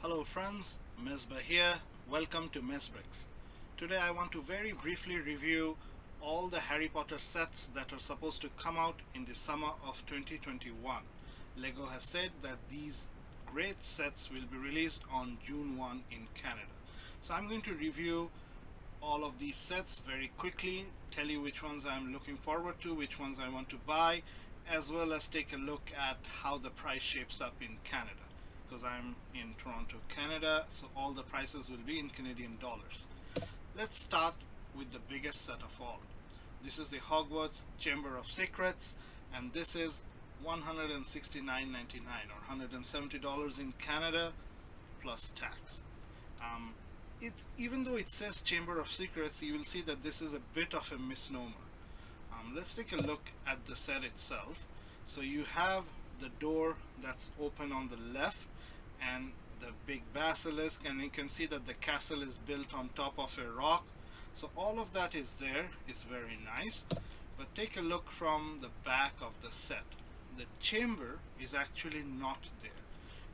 Hello friends, Mesba here. Welcome to Mesbricks. Today I want to very briefly review all the Harry Potter sets that are supposed to come out in the summer of 2021. Lego has said that these great sets will be released on June 1 in Canada. So I'm going to review all of these sets very quickly, tell you which ones I'm looking forward to, which ones I want to buy, as well as take a look at how the price shapes up in Canada. Because I'm in Toronto, Canada, so all the prices will be in Canadian dollars. Let's start with the biggest set of all. This is the Hogwarts Chamber of Secrets, and this is $169.99 or $170 in Canada plus tax. Even though it says Chamber of Secrets, you will see that this is a bit of a misnomer. Let's take a look at the set itself. So you have the door that's open on the left and the big basilisk, and you can see that the castle is built on top of a rock. So all of that is there. It's very nice. But take a look from the back of the set. The chamber is actually not there.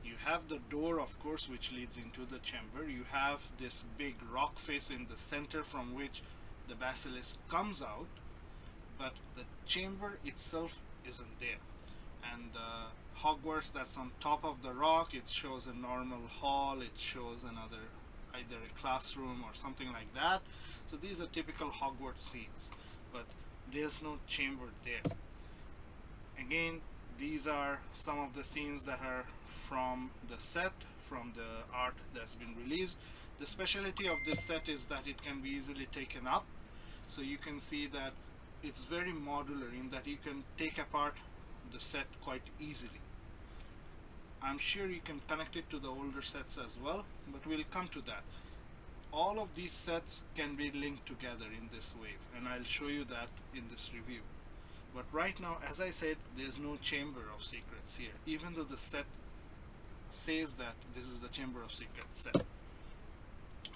You have the door, of course, which leads into the chamber. You have this big rock face in the center from which the basilisk comes out, but the chamber itself isn't there. And Hogwarts that's on top of the rock, it shows a normal hall, it shows another, either a classroom or something like that. So these are typical Hogwarts scenes, but there's no chamber there. Again, these are some of the scenes that are from the set, from the art that's been released. The specialty of this set is that it can be easily taken up, so you can see that it's very modular in that you can take apart the set quite easily. I'm sure you can connect it to the older sets as well, but we'll come to that. All of these sets can be linked together in this wave, and I'll show you that in this review. But right now, as I said, there's no Chamber of Secrets here, even though the set says that this is the Chamber of Secrets set.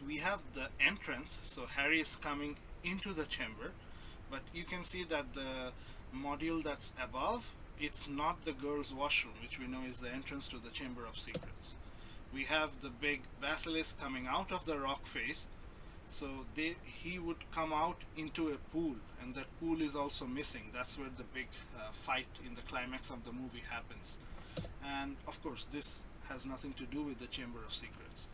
We have the entrance, so Harry is coming into the chamber, but you can see that the module that's above, it's not the girls' washroom, which we know is the entrance to the Chamber of Secrets. We have the big basilisk coming out of the rock face, so he would come out into a pool, and that pool is also missing. That's where the big fight in the climax of the movie happens. And of course, this has nothing to do with the Chamber of Secrets.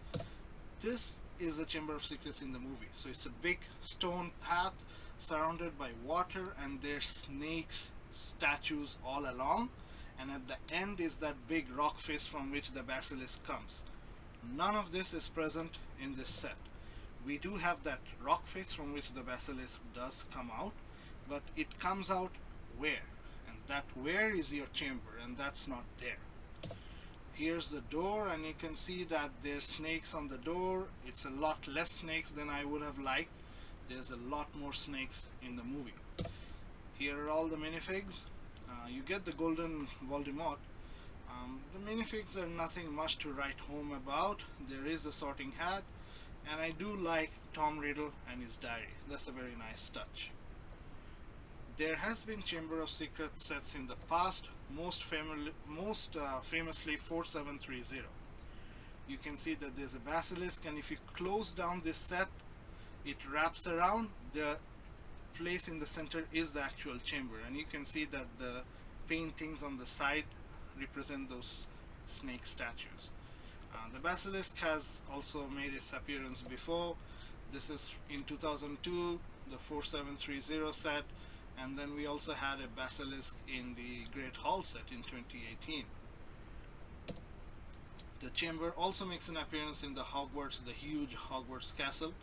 This is the Chamber of Secrets in the movie. So it's a big stone path surrounded by water, and there's snakes, statues all along, and at the end is that big rock face from which the basilisk comes. None of this is present in this set. We do have that rock face from which the basilisk does come out, but it comes out where? And that where is your chamber, and that's not there. Here's the door, and you can see that there's snakes on the door. It's a lot less snakes than I would have liked. There's a lot more snakes in the movie. Here are all the minifigs. You get the golden Voldemort. The minifigs are nothing much to write home about. There is the sorting hat, and I do like Tom Riddle and his diary. That's a very nice touch. There has been Chamber of Secrets sets in the past, most famously 4730. You can see that there's a basilisk, and if you close down this set, it wraps around. The place in the center is the actual chamber, and you can see that the paintings on the side represent those snake statues. The basilisk has also made its appearance before. This is in 2002, the 4730 set, and then we also had a basilisk in the Great Hall set in 2018. The chamber also makes an appearance in the Hogwarts, the huge Hogwarts castle,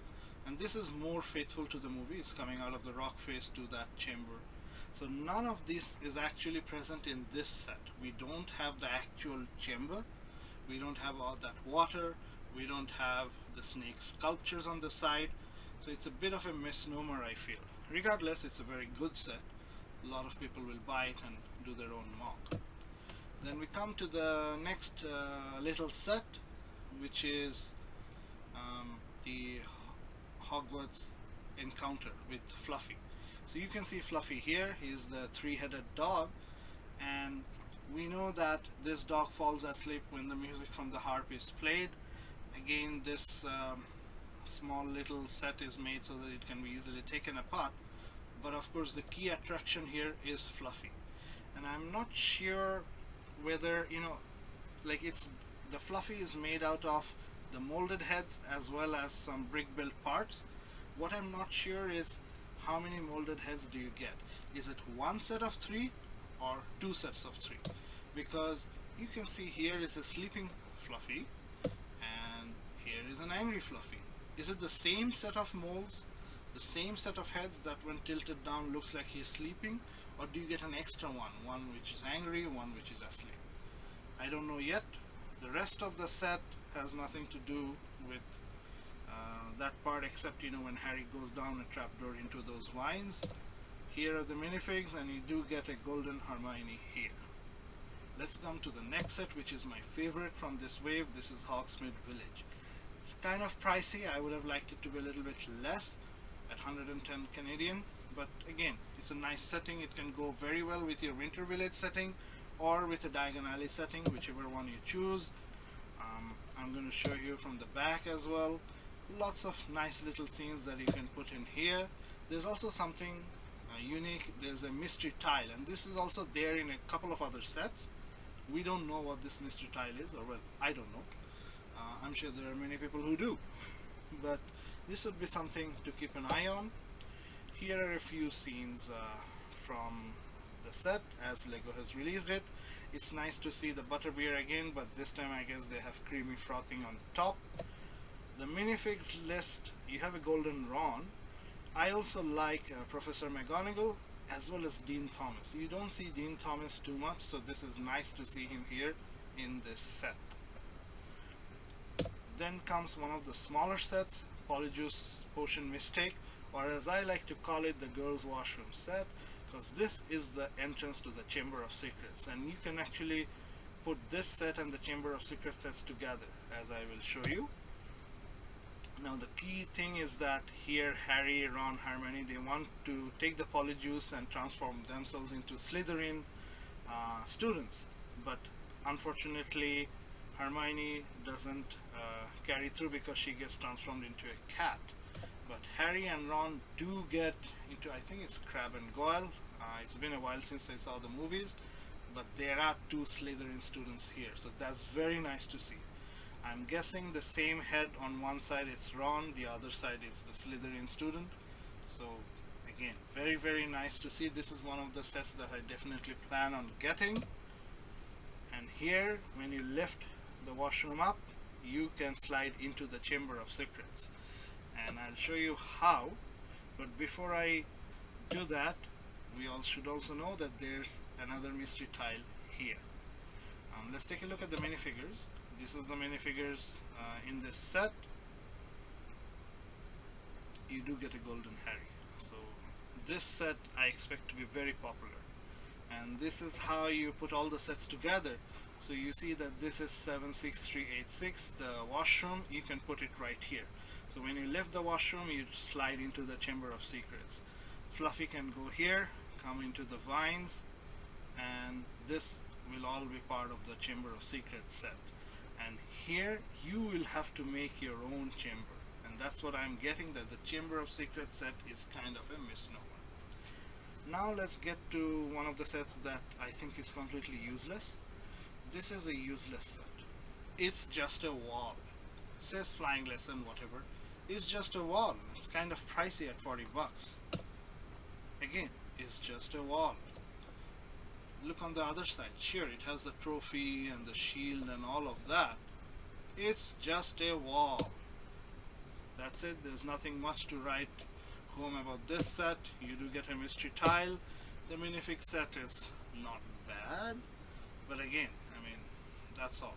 and this is more faithful to the movie. It's coming out of the rock face to that chamber. So none of this is actually present in this set. We don't have the actual chamber. We don't have all that water. We don't have the snake sculptures on the side. So it's a bit of a misnomer, I feel. Regardless, it's a very good set. A lot of people will buy it and do their own mock. Then we come to the next little set, which is the Hogwarts Encounter with Fluffy. So you can see Fluffy here. He's the three-headed dog, and we know that this dog falls asleep when the music from the harp is played, Again, this small little set is made so that it can be easily taken apart, but of course the key attraction here is Fluffy. And I'm not sure whether, like, the Fluffy is made out of the molded heads as well as some brick built parts. What I'm not sure is how many molded heads do you get. Is it one set of 3 or 2 sets of 3? Because you can see here is a sleeping Fluffy and here is an angry Fluffy. Is it the same set of molds, the same set of heads that when tilted down looks like he's sleeping, or do you get an extra one which is angry, one which is asleep? I don't know yet. The rest of the set has nothing to do with that part, except when Harry goes down a trapdoor into those vines. Here are the minifigs, and you do get a golden Hermione here. Let's come to the next set, which is my favorite from this wave. This is Hogsmeade Village. It's kind of pricey. I would have liked it to be a little bit less at 110 Canadian, but again, it's a nice setting. It can go very well with your Winter Village setting or with a Diagon Alley setting, whichever one you choose. I'm going to show you from the back as well. Lots of nice little scenes that you can put in here. There's also something unique. There's a mystery tile, and this is also there in a couple of other sets. We don't know what this mystery tile is, or well, I don't know. I'm sure there are many people who do, but this would be something to keep an eye on. Here are a few scenes from the set as Lego has released it. It's nice to see the butterbeer again, but this time I guess they have creamy frothing on top. The minifigs list, you have a golden Ron. I also like Professor McGonagall as well as Dean Thomas. You don't see Dean Thomas too much, so this is nice to see him here in this set. Then comes one of the smaller sets, Polyjuice Potion Mistake, or as I like to call it, the girls' washroom set, because this is the entrance to the Chamber of Secrets, and you can actually put this set and the Chamber of Secrets sets together, as I will show you. Now the key thing is that here Harry, Ron, Hermione, they want to take the Polyjuice and transform themselves into Slytherin students, but unfortunately Hermione doesn't carry through because she gets transformed into a cat. But Harry and Ron do get into, I think it's Crabbe and Goyle. It's been a while since I saw the movies, but there are 2 Slytherin students here, so that's very nice to see. I'm guessing the same head on one side it's Ron, the other side it's the Slytherin student. So again, very nice to see. This is one of the sets that I definitely plan on getting. And here, when you lift the washroom up, you can slide into the Chamber of Secrets, and I'll show you how. But before I do that, we all should also know that there's another mystery tile here. Let's take a look at the minifigures. This is the minifigures in this set. You do get a golden Harry, so this set I expect to be very popular, and this is how you put all the sets together. So you see that this is 76386, the washroom. You can put it right here. So when you lift the washroom, you slide into the Chamber of Secrets. Fluffy can go here, come into the vines, and this will all be part of the Chamber of Secrets set. And here you will have to make your own chamber, and that's what I'm getting, that the Chamber of Secrets set is kind of a misnomer. Now let's get to one of the sets that I think is completely useless. This is a useless set. It's just a wall. It says flying lesson, whatever. It's just a wall. It's kind of pricey at 40 bucks. Again, it's just a wall. Look on the other side. Sure, it has the trophy and the shield and all of that. It's just a wall. That's it. There's nothing much to write home about this set. You do get a mystery tile. The minifig set is not bad, but again, that's all.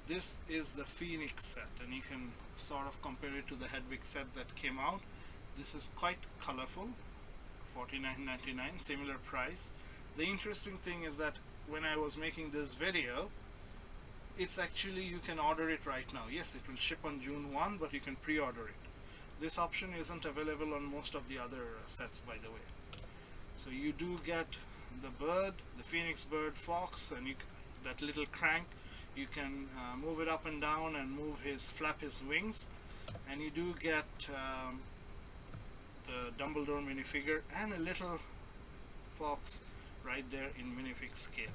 This is the Phoenix set, and you can sort of compare it to the Hedwig set that came out. This is quite colorful, $49.99, similar price. The interesting thing is that when I was making this video, it's actually, you can order it right now. Yes, it will ship on June 1, but you can pre-order it. This option isn't available on most of the other sets, by the way. So you do get the bird, the phoenix bird, fox, and that little crank. You can move it up and down and flap his wings, and you do get the Dumbledore minifigure and a little fox right there in minifig scale.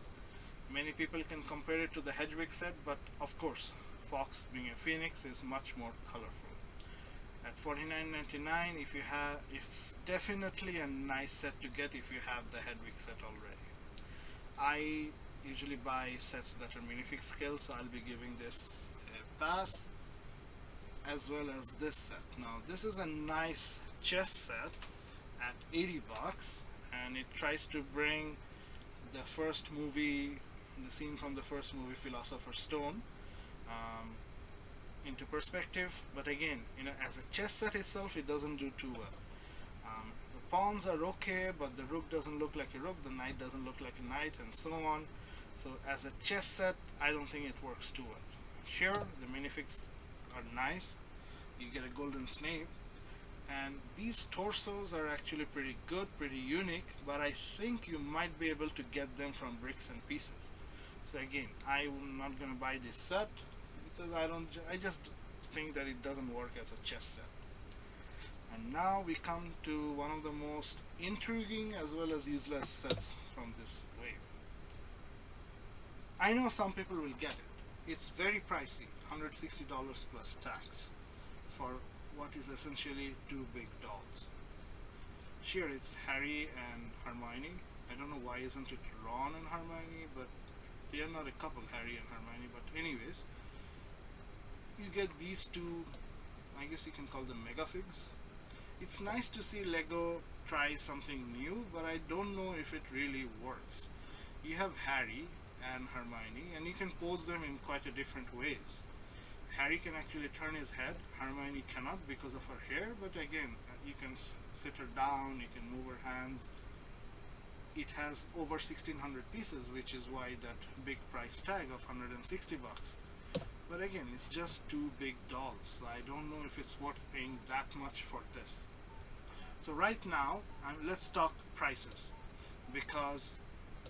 Many people can compare it to the Hedwig set, but of course Fox being a phoenix is much more colorful. At $49.99, if you have, it's definitely a nice set to get if you have the Hedwig set already. I usually buy sets that are minifig scale, so I'll be giving this a pass, as well as this set. Now this is a nice chess set at $80, and it tries to bring the first movie, the scene from the first movie, Philosopher's Stone, into perspective. But again, as a chess set itself, it doesn't do too well. The pawns are okay, but the rook doesn't look like a rook, the knight doesn't look like a knight, and so on. So as a chess set, I don't think it works too well. Sure, the minifigs are nice. You get a golden snake, and these torsos are actually pretty good, pretty unique, but I think you might be able to get them from bricks and pieces. So again, I'm not going to buy this set because I just think that it doesn't work as a chess set. And now we come to one of the most intriguing as well as useless sets from this wave. I know some people will get it. It's very pricey, $160 plus tax, for what is essentially two big dolls. Sure, it's Harry and Hermione. I don't know why isn't it Ron and Hermione, but they are not a couple, Harry and Hermione. But anyways, you get these two, I guess you can call them Megafigs. It's nice to see Lego try something new, but I don't know if it really works. You have Harry and Hermione, and you can pose them in quite a different ways. Harry can actually turn his head, Hermione cannot because of her hair, but again, you can sit her down, you can move her hands. It has over 1600 pieces, which is why that big price tag of $160. But again, it's just two big dolls, so I don't know if it's worth paying that much for this. So right now, let's talk prices, because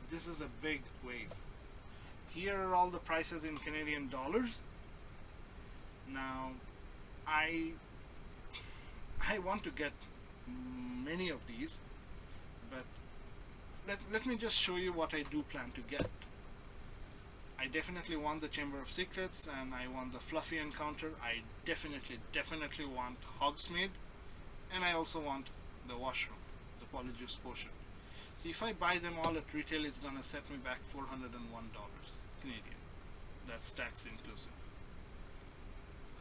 this is a big wave. Here are all the prices in Canadian dollars. Now, I want to get many of these, but let me just show you what I do plan to get. I definitely want the Chamber of Secrets, and I want the Fluffy Encounter. I definitely want Hogsmeade, and I also want the Washroom, the Polyjuice Potion. So if I buy them all at retail, it's gonna set me back $401 Canadian. That's tax inclusive.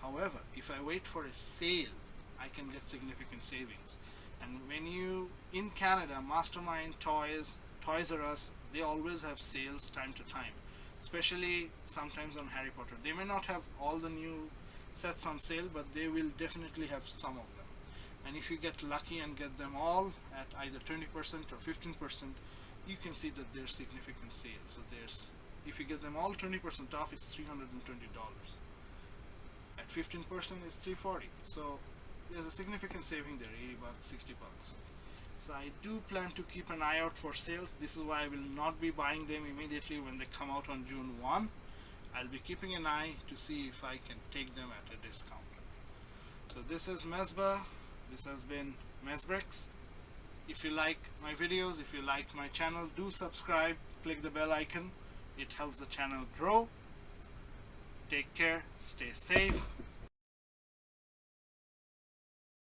However, if I wait for a sale, I can get significant savings. And when you, in Canada, Mastermind, Toys R Us, they always have sales time to time, especially sometimes on Harry Potter. They may not have all the new sets on sale, but they will definitely have some of them. And if you get lucky and get them all at either 20% or 15%, you can see that there's significant sales. So if you get them all 20% off, it's $320. At 15%, it's $340. So there's a significant saving there, $80, $60. So I do plan to keep an eye out for sales. This is why I will not be buying them immediately when they come out on June 1. I'll be keeping an eye to see if I can take them at a discount. So this is Mesba. This has been Mesbricks. If you like my videos, if you like my channel, do subscribe, click the bell icon. It helps the channel grow. Take care, stay safe.